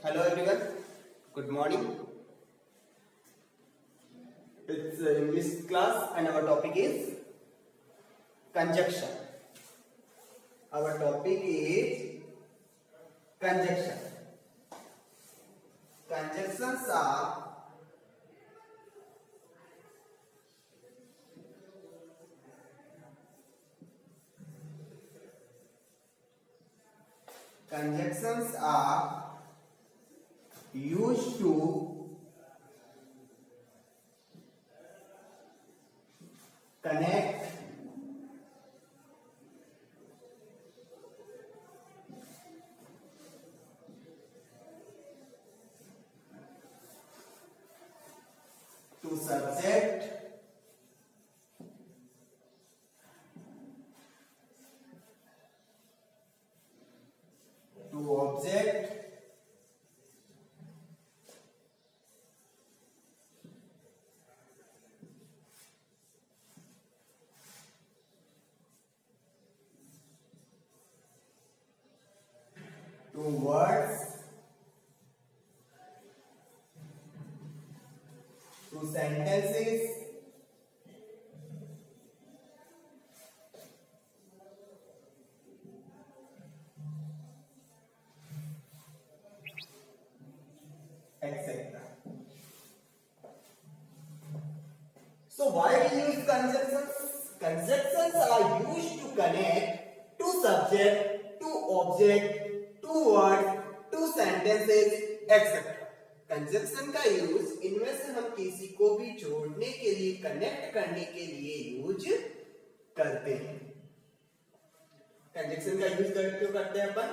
Hello everyone, good morning. It's English class and our topic is conjunction. Our topic is conjunction. Conjunctions are used to connect to subject to object to words to sentences etc. So why we use conjunctions? Conjunctions are used to connect to subject, to object, to words, to sentences, etc. Conjunction का use इनमें से हम किसी को भी जोड़ने के लिए, कनेक्ट करने के लिए यूज करते हैं. कंजक्शन का यूज क्यों करते हैं अपन?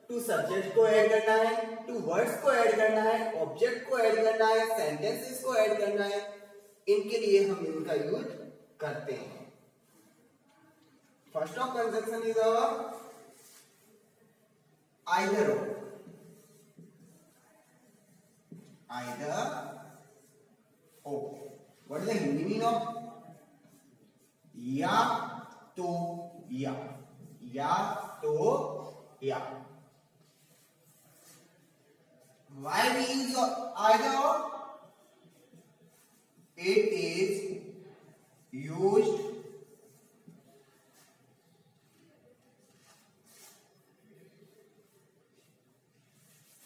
टू सब्जेक्ट को ऐड करना है, टू वर्ड्स को ऐड करना है, ऑब्जेक्ट को ऐड करना है, सेंटेंसेस को ऐड करना है. इनके लिए हम इनका यूज करते हैं. First of conjunction is either or. Either or. What is the Hindi meaning of या तो या? या तो या. Why we use either or? It is used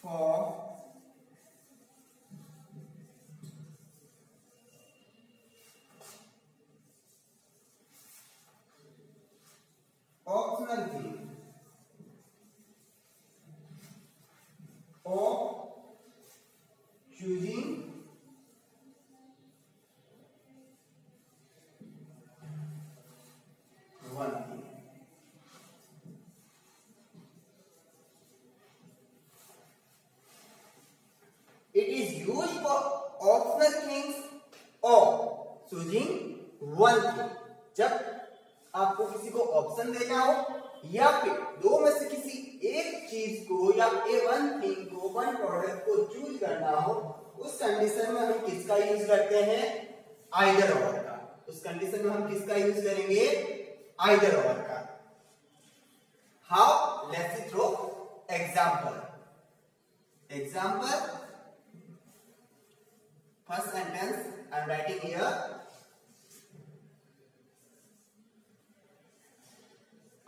for optional thing or choosing one thing. It is used for optional things or choosing one thing. जब आपको किसी को ऑप्शन देना हो या फिर दो में से किसी एक चीज को या वन थिंग को, वन प्रोडक्ट को चूज करना हो, उस कंडीशन में हम किसका यूज करते हैं? आइदर और का. उस कंडीशन में हम किसका यूज करेंगे? आइदर और का. How? Let's throw example. First sentence I am writing here.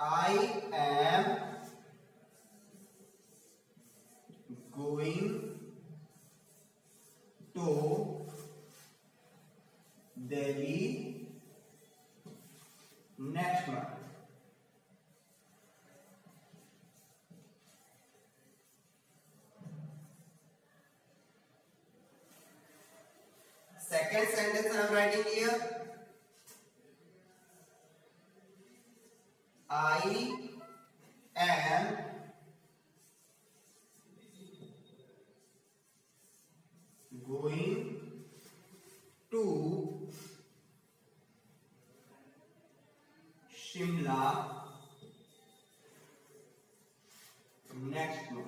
I am going to Delhi next month. Second sentence I am writing here. I am going to Shimla next month.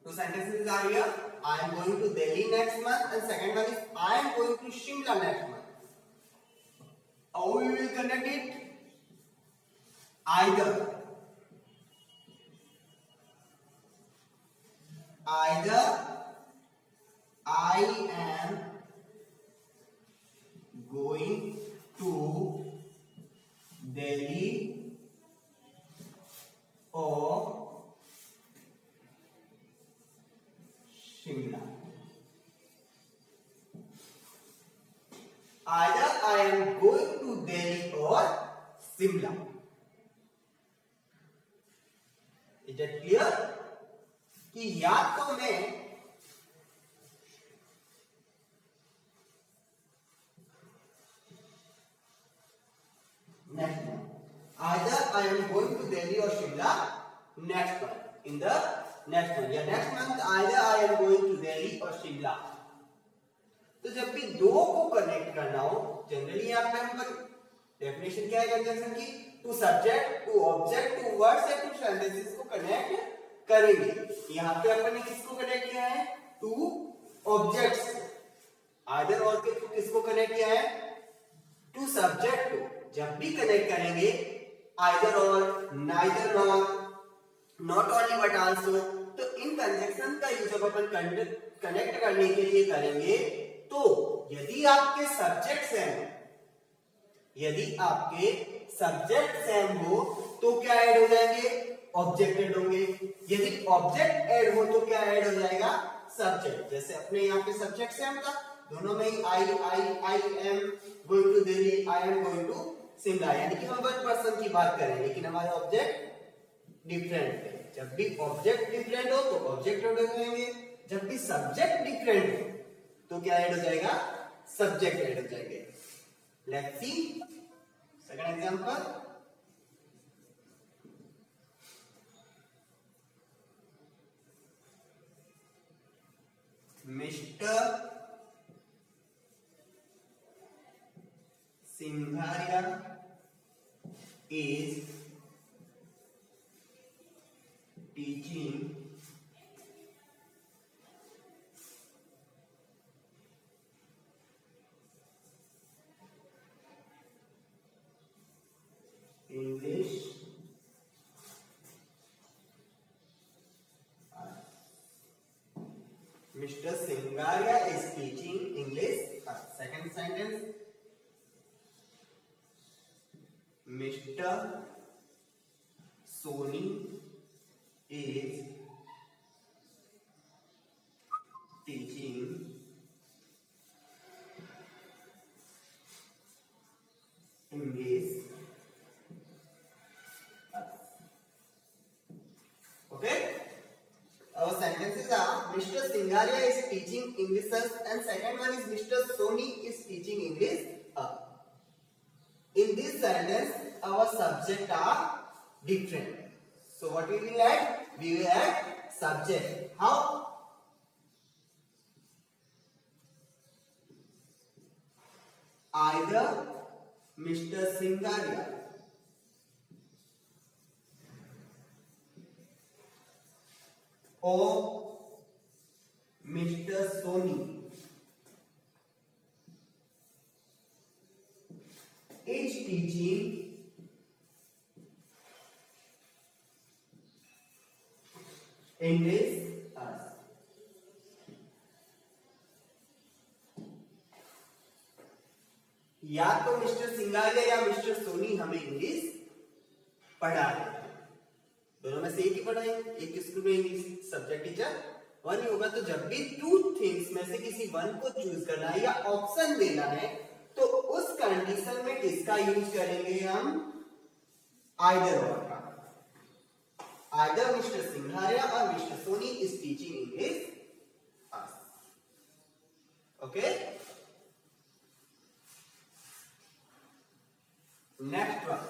So sentences are here. I am going to Delhi next month, and second one is I am going to Shimla next month. How we will connect it? Either I am going to Delhi or Shimla. Either I am going to Delhi or Shimla. Is that clear? कि या तो मैं next one. Either I am going to Delhi or Shimla. Next one. In the next one. Yeah, next month either I am going to Delhi or Shimla. तो जब भी दो को connect करना हो, जनरली यहाँ पे हम डेफिनेशन क्या है कंजंक्शन की? Two subject, two object, two words या टू सेंटेंसेस को कनेक्ट करेंगे. यहाँ पे अपन ने किसको कनेक्ट किया है? Two objects. आइदर और किसको कनेक्ट किया है? टू सब्जेक्ट को. जब भी कनेक्ट करेंगे आइदर और, neither nor, not only but also, तो इन कंजंक्शन का यूज अपन कनेक्ट करने के लिए करेंगे. तो यदि आपके सब्जेक्ट सेम हो तो क्या ऐड हो जाएंगे? ऑब्जेक्ट ऐड होंगे. यदि ऑब्जेक्ट ऐड हो तो क्या ऐड हो जाएगा? सब्जेक्ट. जैसे अपने यहाँ पे सब्जेक्ट सेम था, दोनों में ही I am going to Delhi, I am going to Shimla, यानी कि हम वन पर्सन की बात करें, लेकिन हमारे ऑब्जेक्ट डिफरेंट है. जब भी ऑब्जेक्ट डिफरेंट हो तो ऑब्जेक्ट ऐड हो जाएंगे. जब भी सब्जेक्ट डिफरेंट हो तो क्या ऐड हो जाएगा? सब्जेक्ट ऐड हो जाएंगे. Let's see second example. Mister Singhariya is teaching English Mr. Singaria is teaching English. Second sentence. Mr. Soni is teaching English. Okay? Our sentences are Mr. Singaria is teaching English and second one is Mr. Soni is teaching English. In this sentence, our subject are different. So what we will add? We will add subject. How? Either Mr. Singaria or Mr. Soni is teaching English us. या तो mister Singaria या mister Soni हमें English पढ़ा रहे हैं. दोनों में से एक ही पढ़ाएंगे. एक स्कूल में इंग्लिश सब्जेक्ट टीचर वन ही होगा. तो जब भी टू थिंग्स में से किसी वन को चूज करना है या ऑप्शन देना है तो उस कंडीशन में किसका यूज करेंगे हम? आइदर और का. आइदर मिस्टर सिंघारिया और mister Soni is teaching English us. Okay. Next one.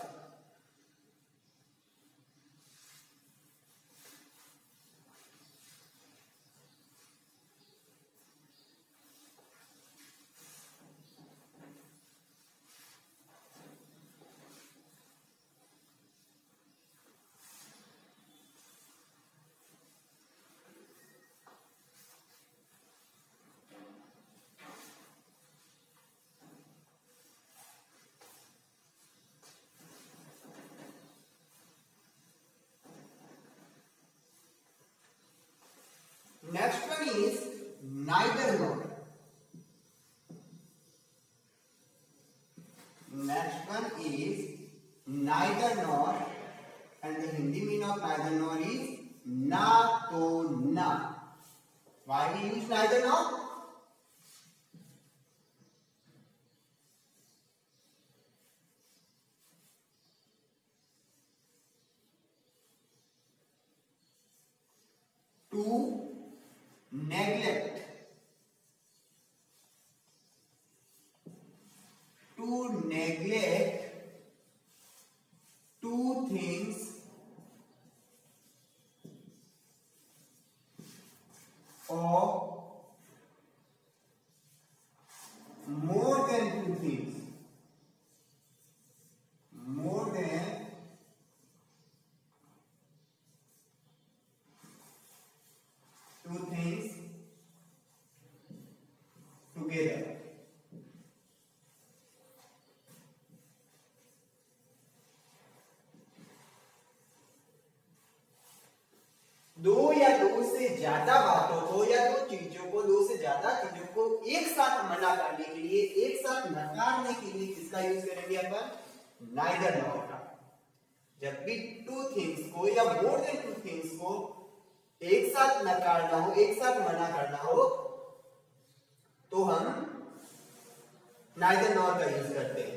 Next one is neither nor, and the Hindi meaning of neither nor is ना तो ना. Why we use neither nor? To neglect, two things or more than two things, more than two things together. दो या दो से ज्यादा बातों को या दो चीजों को, दो से ज्यादा चीजों को एक साथ मना करने के लिए, एक साथ नकारने के लिए किसका यूज करेंगे अपन? नाइदर नॉर का. जब भी टू थिंग्स को या मोर देन टू थिंग्स को एक साथ नकारना हो, एक साथ मना करना हो, तो हम नाइदर नॉर का यूज करते हैं.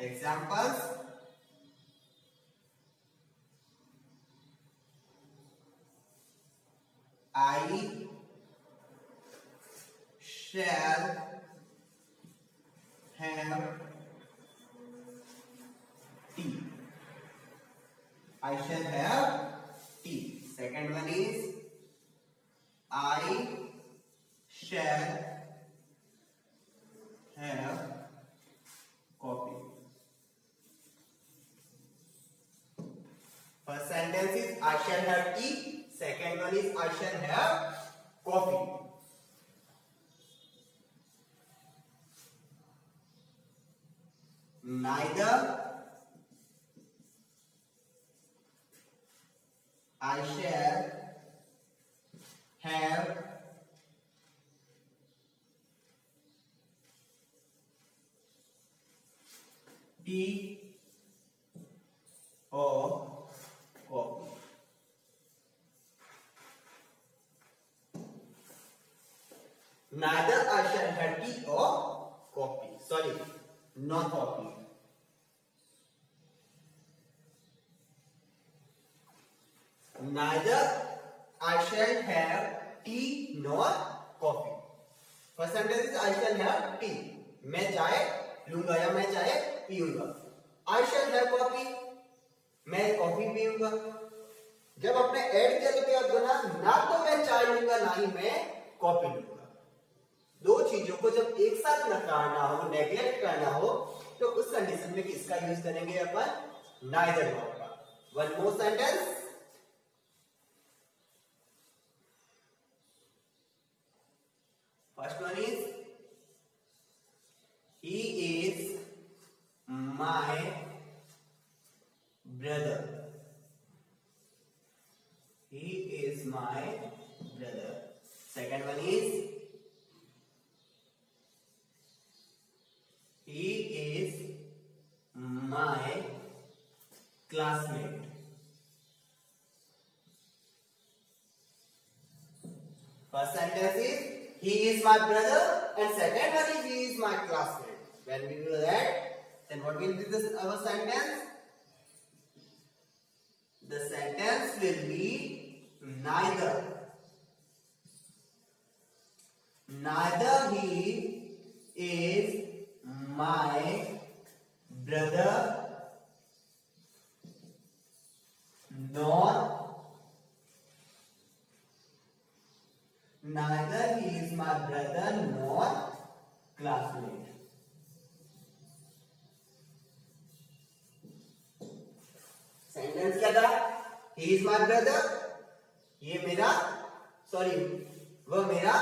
Examples: I shall have tea. I shall have tea. Second one is I shall have coffee. First sentence is I shall have tea. Second one is I shall have coffee. Neither I shall have tea or coffee. Neither I shall have tea or coffee. Sorry, not coffee. Neither I shall have tea nor coffee. First sentence is I shall have tea. मैं चाय लूंगा या मैं चाय पीऊंगा. I shall have coffee. मैं coffee पीऊंगा. जब आपने add किया तो क्या बना? ना तो मैं चाय लूंगा ना ही मैं कॉफी लूंगा. दो चीजों को जब एक साथ नकारना हो, नेग्लेक्ट करना हो, तो उस कंडीशन में किसका यूज करेंगे अपन? नाइदर नॉर का. One more sentence. First one is he is my brother. He is my brother. Second one is he is my classmate. First sentence is he is my brother, and second one is he is my classmate. When we will add, then what will be this our sentence? The sentence will be neither he is my brother nor classmate. Sentence क्या था? He is my brother. ये मेरा वह मेरा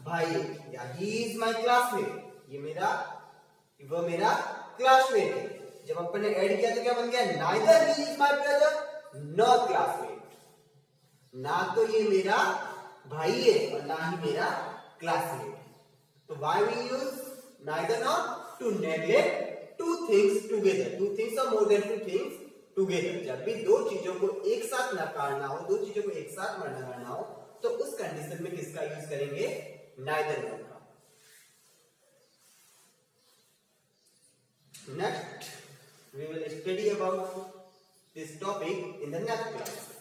भाई है. या he is my classmate. वह मेरा क्लासमेट है. जब अपन ने ऐड किया तो क्या बन गया? Neither he is my brother nor classmate. ना तो ये मेरा भाई है और ना ही मेरा classmate. तो why we use neither nor? To neglect two things together. Two things or more than two things together. जब भी दो चीजों को एक साथ नकारना हो, दो चीजों को एक साथ नकारना हो, तो उस कंडीशन में किसका यूज करेंगे? neither nor का. Next, we will study about this topic in the next class.